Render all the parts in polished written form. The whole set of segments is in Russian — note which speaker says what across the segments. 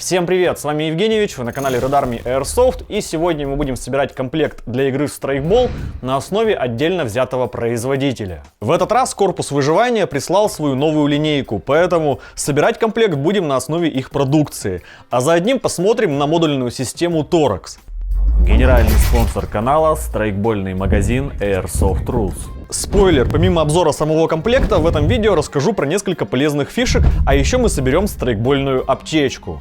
Speaker 1: Всем привет, с вами Евгеньевич, вы на канале Red Army Airsoft, и сегодня мы будем собирать комплект для игры Strikeball на основе отдельно взятого производителя. В этот раз корпус выживания прислал свою новую линейку, поэтому собирать комплект будем на основе их продукции, а за одним посмотрим на модульную систему Torx. Генеральный спонсор канала — страйкбольный магазин Airsoft Rules. Спойлер, помимо обзора самого комплекта, в этом видео расскажу про несколько полезных фишек, а еще мы соберем страйкбольную аптечку.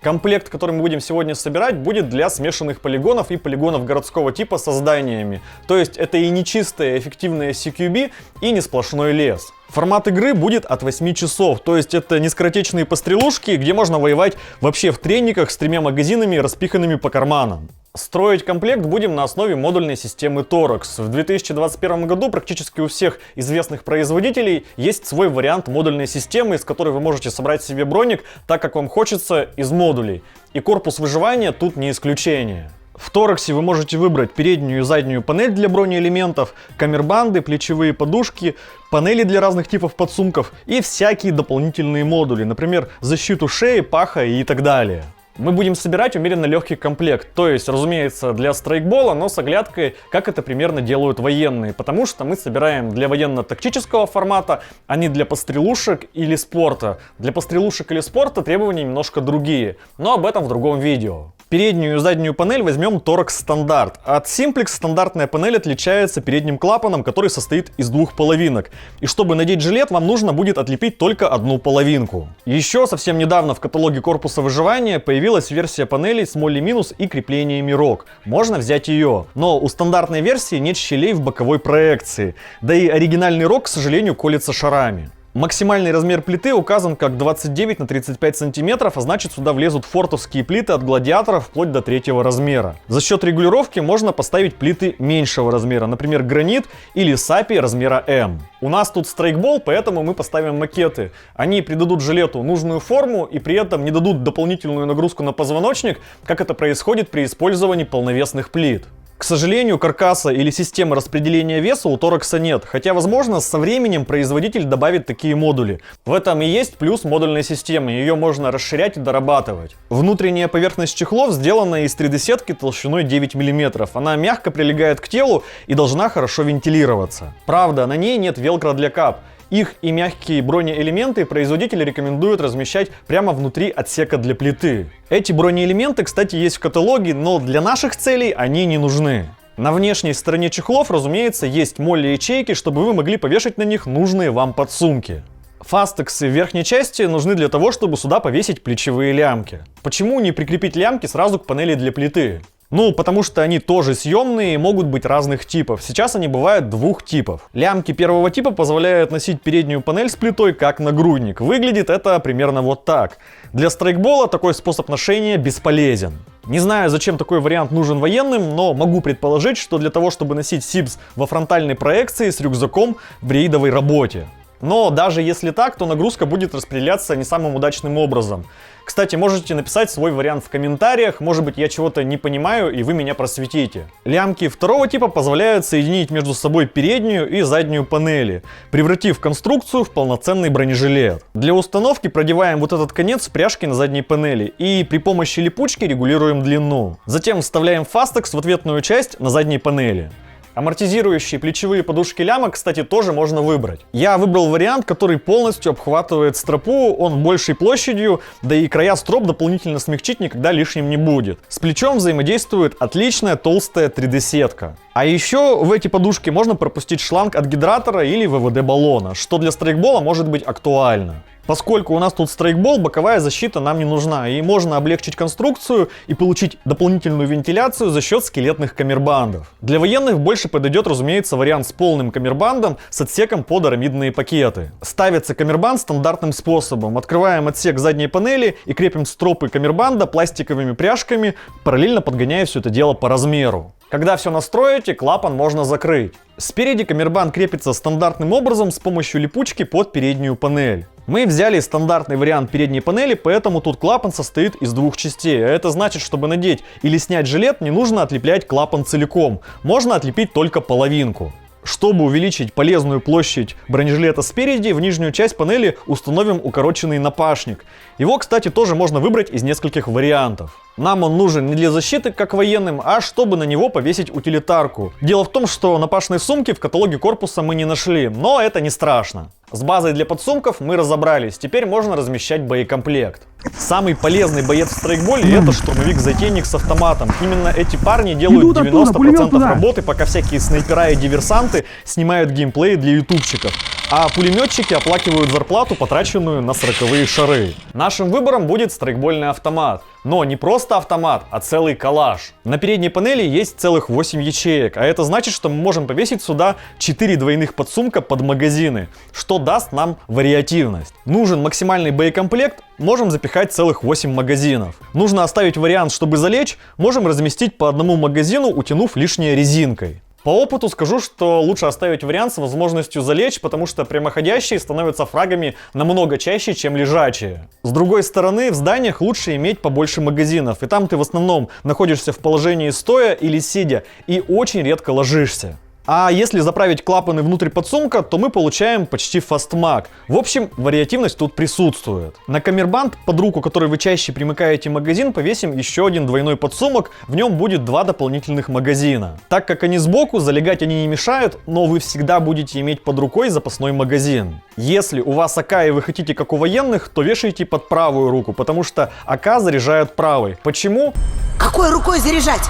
Speaker 1: Комплект, который мы будем сегодня собирать, будет для смешанных полигонов и полигонов городского типа со зданиями. То есть это и не чистая эффективная CQB, и не сплошной лес. Формат игры будет от 8 часов, то есть это не скоротечные пострелушки, где можно воевать вообще в тренниках с 3 магазинами, распиханными по карманам. Строить комплект будем на основе модульной системы Torx. В 2021 году практически у всех известных производителей есть свой вариант модульной системы, из которой вы можете собрать себе броник так, как вам хочется, из модулей. И корпус выживания тут не исключение. В Torx вы можете выбрать переднюю и заднюю панель для бронеэлементов, камербанды, плечевые подушки, панели для разных типов подсумков и всякие дополнительные модули, например, защиту шеи, паха и так далее. Мы будем собирать умеренно легкий комплект, то есть, разумеется, для страйкбола, но с оглядкой, как это примерно делают военные, потому что мы собираем для военно-тактического формата, а не для пострелушек или спорта. Для пострелушек или спорта требования немножко другие, но об этом в другом видео. Переднюю и заднюю панель возьмем Torx стандарт. От Simplex стандартная панель отличается передним клапаном, который состоит из двух половинок. И чтобы надеть жилет, вам нужно будет отлепить только одну половинку. Еще совсем недавно в каталоге корпуса выживания появилась версия панелей с молли-минус и креплениями рог. Можно взять ее. Но у стандартной версии нет щелей в боковой проекции. Да и оригинальный рог, к сожалению, колется шарами. Максимальный размер плиты указан как 29 на 35 сантиметров, а значит сюда влезут фортовские плиты от гладиаторов вплоть до 3-го размера. За счет регулировки можно поставить плиты меньшего размера, например гранит или сапи размера М. У нас тут страйкбол, поэтому мы поставим макеты. Они придадут жилету нужную форму и при этом не дадут дополнительную нагрузку на позвоночник, как это происходит при использовании полновесных плит. К сожалению, каркаса или системы распределения веса у Torx нет, хотя, возможно, со временем производитель добавит такие модули. В этом и есть плюс модульной системы, ее можно расширять и дорабатывать. Внутренняя поверхность чехлов сделана из 3D-сетки толщиной 9 мм. Она мягко прилегает к телу и должна хорошо вентилироваться. Правда, на ней нет велкро для кап. Их и мягкие бронеэлементы производитель рекомендует размещать прямо внутри отсека для плиты. Эти бронеэлементы, кстати, есть в каталоге, но для наших целей они не нужны. На внешней стороне чехлов, разумеется, есть молли-ячейки, чтобы вы могли повешать на них нужные вам подсумки. Фастексы в верхней части нужны для того, чтобы сюда повесить плечевые лямки. Почему не прикрепить лямки сразу к панели для плиты? Ну, потому что они тоже съемные и могут быть разных типов. Сейчас они бывают двух типов. Лямки первого типа позволяют носить переднюю панель с плитой как нагрудник. Выглядит это примерно вот так. Для страйкбола такой способ ношения бесполезен. Не знаю, зачем такой вариант нужен военным, но могу предположить, что для того, чтобы носить СИБС во фронтальной проекции с рюкзаком в рейдовой работе. Но даже если так, то нагрузка будет распределяться не самым удачным образом. Кстати, можете написать свой вариант в комментариях, может быть я чего-то не понимаю и вы меня просветите. Лямки второго типа позволяют соединить между собой переднюю и заднюю панели, превратив конструкцию в полноценный бронежилет. Для установки продеваем вот этот конец в пряжки на задней панели и при помощи липучки регулируем длину. Затем вставляем фастекс в ответную часть на задней панели. Амортизирующие плечевые подушки лямок, кстати, тоже можно выбрать. Я выбрал вариант, который полностью обхватывает стропу, он большей площадью, да и края строп дополнительно смягчить никогда лишним не будет. С плечом взаимодействует отличная толстая 3D-сетка. А еще в эти подушки можно пропустить шланг от гидратора или ВВД-баллона, что для страйкбола может быть актуально. Поскольку у нас тут страйкбол, боковая защита нам не нужна, и можно облегчить конструкцию и получить дополнительную вентиляцию за счет скелетных камербандов. Для военных больше подойдет, разумеется, вариант с полным камербандом с отсеком под арамидные пакеты. Ставится камербанд стандартным способом. Открываем отсек задней панели и крепим стропы камербанда пластиковыми пряжками, параллельно подгоняя все это дело по размеру. Когда все настроите, клапан можно закрыть. Спереди камербанд крепится стандартным образом с помощью липучки под переднюю панель. Мы взяли стандартный вариант передней панели, поэтому тут клапан состоит из двух частей. А это значит, чтобы надеть или снять жилет, не нужно отлеплять клапан целиком. Можно отлепить только половинку. Чтобы увеличить полезную площадь бронежилета спереди, в нижнюю часть панели установим укороченный напашник. Его, кстати, тоже можно выбрать из нескольких вариантов. Нам он нужен не для защиты, как военным, а чтобы на него повесить утилитарку. Дело в том, что напашной сумки в каталоге корпуса мы не нашли, но это не страшно. С базой для подсумков мы разобрались, теперь можно размещать боекомплект. Самый полезный боец в страйкболе — это штурмовик-затейник с автоматом. Именно эти парни делают 90% работы, пока всякие снайпера и диверсанты снимают геймплей для ютубчиков. А пулеметчики оплакивают зарплату, потраченную на 40-е шары. Нашим выбором будет страйкбольный автомат. Но не просто автомат, а целый калаш. На передней панели есть целых 8 ячеек, а это значит, что мы можем повесить сюда 4 двойных подсумка под магазины, что даст нам вариативность. Нужен максимальный боекомплект, можем запихать целых 8 магазинов. Нужно оставить вариант, чтобы залечь, можем разместить по одному магазину, утянув лишнее резинкой. По опыту скажу, что лучше оставить вариант с возможностью залечь, потому что прямоходящие становятся фрагами намного чаще, чем лежачие. С другой стороны, в зданиях лучше иметь побольше магазинов, и там ты в основном находишься в положении стоя или сидя, и очень редко ложишься. А если заправить клапаны внутрь подсумка, то мы получаем почти фастмаг. В общем, вариативность тут присутствует. На камербанд, под руку которой вы чаще примыкаете магазин, повесим еще один двойной подсумок, в нем будет 2 дополнительных магазина. Так как они сбоку, залегать они не мешают, но вы всегда будете иметь под рукой запасной магазин. Если у вас АК и вы хотите как у военных, то вешайте под правую руку, потому что АК заряжают правой. Почему?
Speaker 2: Какой рукой заряжать?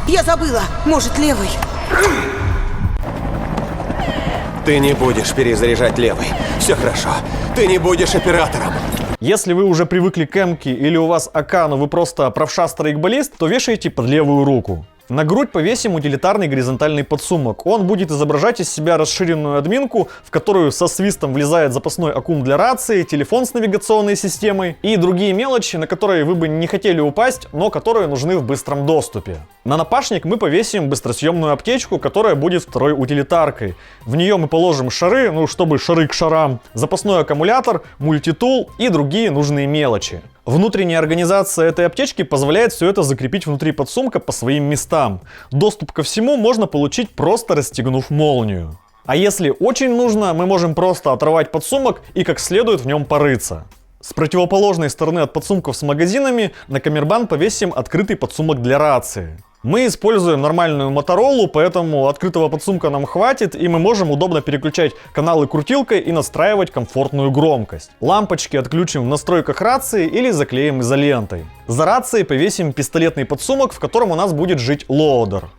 Speaker 2: Я забыла, может, левой.
Speaker 3: Ты не будешь перезаряжать левой. Все хорошо. Ты не будешь оператором.
Speaker 1: Если вы уже привыкли к эмке или у вас АК, но вы просто правша страйкболист, то вешайте под левую руку. На грудь повесим утилитарный горизонтальный подсумок. Он будет изображать из себя расширенную админку, в которую со свистом влезает запасной аккум для рации, телефон с навигационной системой и другие мелочи, на которые вы бы не хотели упасть, но которые нужны в быстром доступе. На напашник мы повесим быстросъемную аптечку, которая будет второй утилитаркой. В нее мы положим шары, чтобы шары к шарам, запасной аккумулятор, мультитул и другие нужные мелочи. Внутренняя организация этой аптечки позволяет все это закрепить внутри подсумка по своим местам. Доступ ко всему можно получить, просто расстегнув молнию. А если очень нужно, мы можем просто оторвать подсумок и как следует в нем порыться. С противоположной стороны от подсумков с магазинами на камербанд повесим открытый подсумок для рации. Мы используем нормальную Моторолу, поэтому открытого подсумка нам хватит, и мы можем удобно переключать каналы крутилкой и настраивать комфортную громкость. Лампочки отключим в настройках рации или заклеим изолентой. За рацией повесим пистолетный подсумок, в котором у нас будет жить лоудер.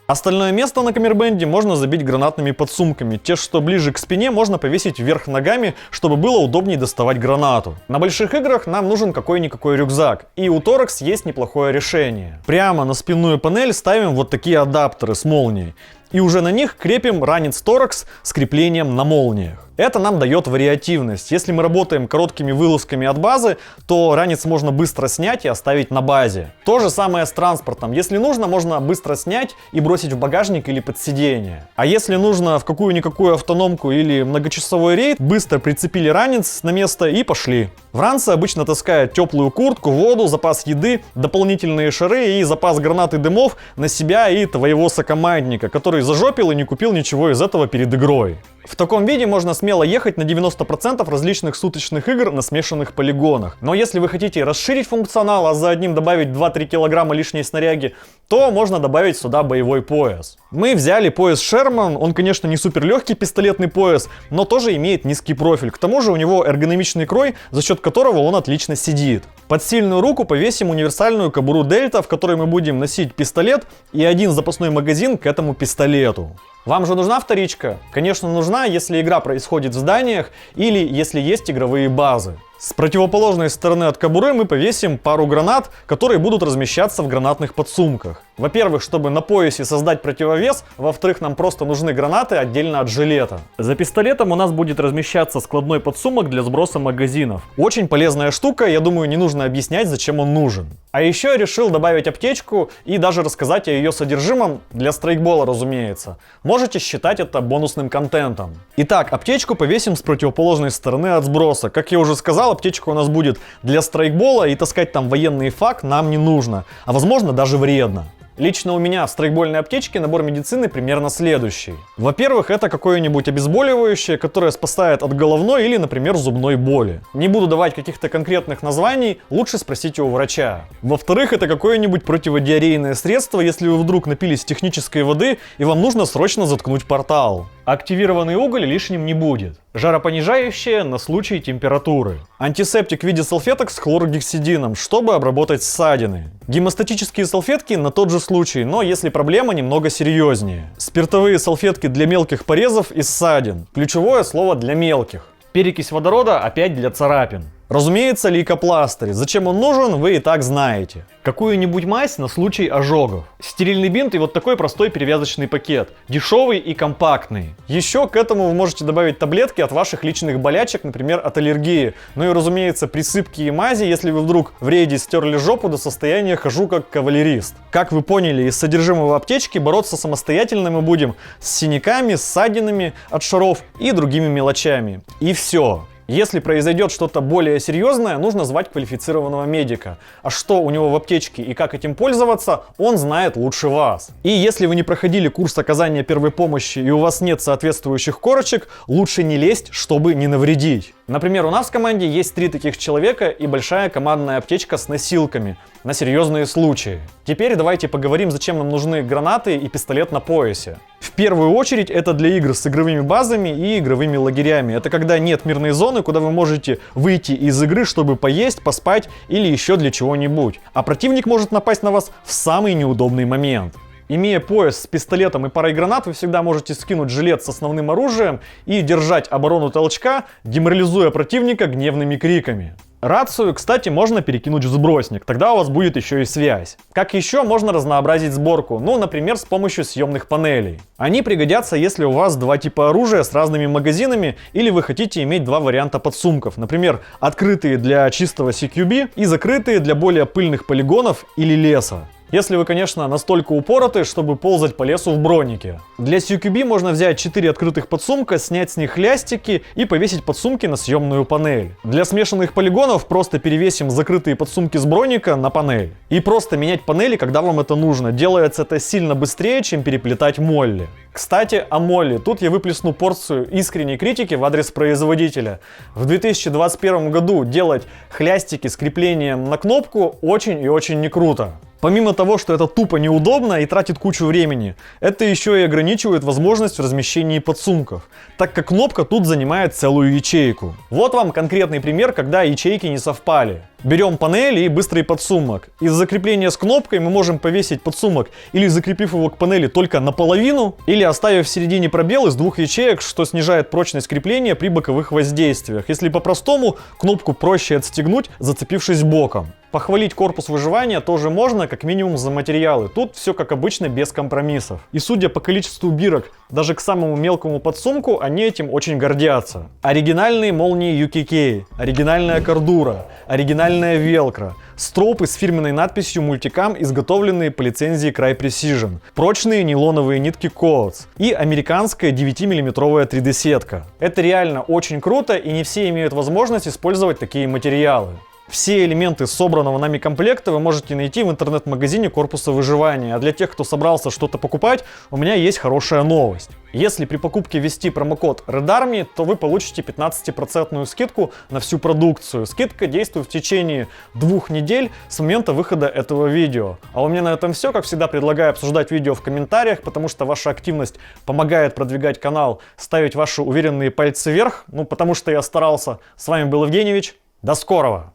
Speaker 1: Остальное место на камербенде можно забить гранатными подсумками. Те, что ближе к спине, можно повесить вверх ногами, чтобы было удобнее доставать гранату. На больших играх нам нужен какой-никакой рюкзак, и у Торекс есть неплохое решение. Прямо на спинную панель ставим вот такие адаптеры с молнией. И уже на них крепим ранец Торекс с креплением на молниях. Это нам дает вариативность. Если мы работаем короткими вылазками от базы, то ранец можно быстро снять и оставить на базе. То же самое с транспортом. Если нужно, можно быстро снять и бросить в багажник или под сиденье. А если нужно в какую-никакую автономку или многочасовой рейд, быстро прицепили ранец на место и пошли. В ранце обычно таскают теплую куртку, воду, запас еды, дополнительные шары и запас гранат и дымов на себя и твоего сокомандника, который зажопил и не купил ничего из этого перед игрой. В таком виде можно смело ехать на 90% различных суточных игр на смешанных полигонах. Но если вы хотите расширить функционал, а за одним добавить 2-3 килограмма лишней снаряги, то можно добавить сюда боевой пояс. Мы взяли пояс Sherman, он, конечно, не супер легкий пистолетный пояс, но тоже имеет низкий профиль. К тому же у него эргономичный крой, за счет которого он отлично сидит. Под сильную руку повесим универсальную кобуру Delta, в которой мы будем носить пистолет и один запасной магазин к этому пистолету. Вам же нужна вторичка? Конечно, нужна, если игра происходит в зданиях или если есть игровые базы. С противоположной стороны от кобуры мы повесим пару гранат, которые будут размещаться в гранатных подсумках. Во-первых, чтобы на поясе создать противовес, во-вторых, нам просто нужны гранаты отдельно от жилета. За пистолетом у нас будет размещаться складной подсумок для сброса магазинов. Очень полезная штука, я думаю, не нужно объяснять, зачем он нужен. А еще я решил добавить аптечку и даже рассказать о ее содержимом, для страйкбола, разумеется. Можете считать это бонусным контентом. Итак, аптечку повесим с противоположной стороны от сброса. Как я уже сказал, аптечка у нас будет для страйкбола, и таскать там военный фак нам не нужно, а возможно даже вредно. Лично у меня в страйкбольной аптечке набор медицины примерно следующий. Во-первых, это какое-нибудь обезболивающее, которое спасает от головной или, например, зубной боли. Не буду давать каких-то конкретных названий, лучше спросите у врача. Во-вторых, это какое-нибудь противодиарейное средство, если вы вдруг напились технической воды и вам нужно срочно заткнуть портал. Активированный уголь лишним не будет. Жаропонижающее на случай температуры. Антисептик в виде салфеток с хлоргексидином, чтобы обработать ссадины. Гемостатические салфетки на тот же случай, но если проблема немного серьезнее. Спиртовые салфетки для мелких порезов и ссадин. Ключевое слово для мелких. Перекись водорода опять для царапин. Разумеется, лейкопластырь. Зачем он нужен, вы и так знаете. Какую-нибудь мазь на случай ожогов. Стерильный бинт и вот такой простой перевязочный пакет. Дешевый и компактный. Еще к этому вы можете добавить таблетки от ваших личных болячек, например, от аллергии. Ну и, разумеется, присыпки и мази, если вы вдруг в рейде стерли жопу до состояния хожу как кавалерист. Как вы поняли из содержимого аптечки, бороться самостоятельно мы будем с синяками, ссадинами от шаров и другими мелочами. И все. Если произойдет что-то более серьезное, нужно звать квалифицированного медика. А что у него в аптечке и как этим пользоваться, он знает лучше вас. И если вы не проходили курс оказания первой помощи и у вас нет соответствующих корочек, лучше не лезть, чтобы не навредить. Например, у нас в команде есть 3 таких человека и большая командная аптечка с носилками на серьезные случаи. Теперь давайте поговорим, зачем нам нужны гранаты и пистолет на поясе. В первую очередь это для игр с игровыми базами и игровыми лагерями. Это когда нет мирной зоны, куда вы можете выйти из игры, чтобы поесть, поспать или еще для чего-нибудь. А противник может напасть на вас в самый неудобный момент. Имея пояс с пистолетом и парой гранат, вы всегда можете скинуть жилет с основным оружием и держать оборону толчка, деморализуя противника гневными криками. Рацию, кстати, можно перекинуть в сбросник, тогда у вас будет еще и связь. Как еще можно разнообразить сборку? Ну, например, с помощью съемных панелей. Они пригодятся, если у вас 2 типа оружия с разными магазинами, или вы хотите иметь 2 варианта подсумков. Например, открытые для чистого CQB и закрытые для более пыльных полигонов или леса. Если вы, конечно, настолько упороты, чтобы ползать по лесу в бронике. Для CQB можно взять 4 открытых подсумка, снять с них лястики и повесить подсумки на съемную панель. Для смешанных полигонов просто перевесим закрытые подсумки с броника на панель. И просто менять панели, когда вам это нужно. Делается это сильно быстрее, чем переплетать молли. Кстати, о молли. Тут я выплесну порцию искренней критики в адрес производителя. В 2021 году делать хлястики с креплением на кнопку очень и очень не круто. Помимо того, что это тупо неудобно и тратит кучу времени, это еще и ограничивает возможность в размещении подсумков, так как кнопка тут занимает целую ячейку. Вот вам конкретный пример, когда ячейки не совпали. Берем панель и быстрый подсумок. Из закрепления с кнопкой мы можем повесить подсумок, или закрепив его к панели только наполовину, или оставив в середине пробел из 2 ячеек, что снижает прочность крепления при боковых воздействиях. Если по-простому, кнопку проще отстегнуть, зацепившись боком. Похвалить корпус выживания тоже можно, как минимум за материалы. Тут все как обычно, без компромиссов. И судя по количеству бирок, даже к самому мелкому подсумку, они этим очень гордятся. Оригинальные молнии UKK, оригинальная кордура, оригинальная велкро, стропы с фирменной надписью Multicam, изготовленные по лицензии Cry Precision, прочные нейлоновые нитки Coats и американская 9-мм 3D-сетка. Это реально очень круто, и не все имеют возможность использовать такие материалы. Все элементы собранного нами комплекта вы можете найти в интернет-магазине корпуса выживания. А для тех, кто собрался что-то покупать, у меня есть хорошая новость. Если при покупке ввести промокод REDARMY, то вы получите 15% скидку на всю продукцию. Скидка действует в течение 2 недель с момента выхода этого видео. А у меня на этом все. Как всегда, предлагаю обсуждать видео в комментариях, потому что ваша активность помогает продвигать канал, ставить ваши уверенные пальцы вверх. Ну, потому что я старался. С вами был Евгеньевич. До скорого!